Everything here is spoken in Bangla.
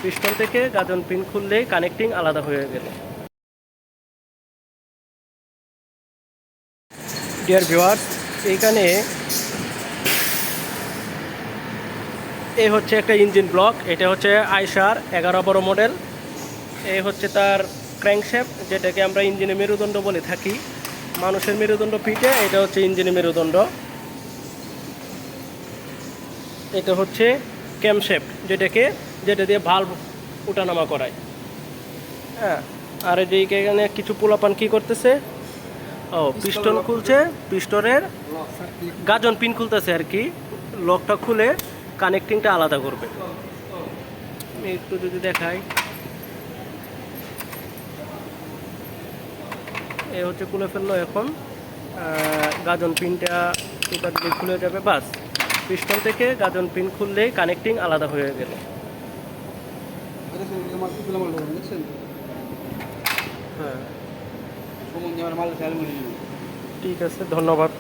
পিস্টন থেকে গাজন পিন খুললেই কানেক্টিং আলাদা হয়ে গেল। ডিয়ার ভিউয়ার্স, এইখানে এই হচ্ছে একটা ইঞ্জিন ব্লক। এটা হচ্ছে আইশার 11 বড় মডেল। এই হচ্ছে তার ক্র্যাঙ্কশ্যাফট, যেটাকে আমরা ইঞ্জিনের মেরুদণ্ড বলে থাকি। মানুষের মেরুদণ্ড পিঠে, এটা হচ্ছে ইঞ্জিনের মেরুদণ্ড। এটা হচ্ছে ক্যামশ্যাফট, যেটা দিয়ে ভালভ ওঠানামা করায়। হ্যাঁ, আর এদিকে এখানে কিছু পোলাপান কি করতেছে, পিস্টন খুলছে, পিস্টনের গাজন পিন খুলতেছে আর কি। লকটা খুলে কানেক্টিংটা আলাদা করবে। আমি একটু যদি দেখাই, এ হচ্ছে খুলে ফেললো। এখন গাজন পিনটা টোকা দিয়ে খুলে যাবে, বাস। পিস্টন থেকে গাজন পিন খুললেই কানেক্টিং আলাদা হয়ে গেল। হ্যাঁ, ঠিক আছে, ধন্যবাদ।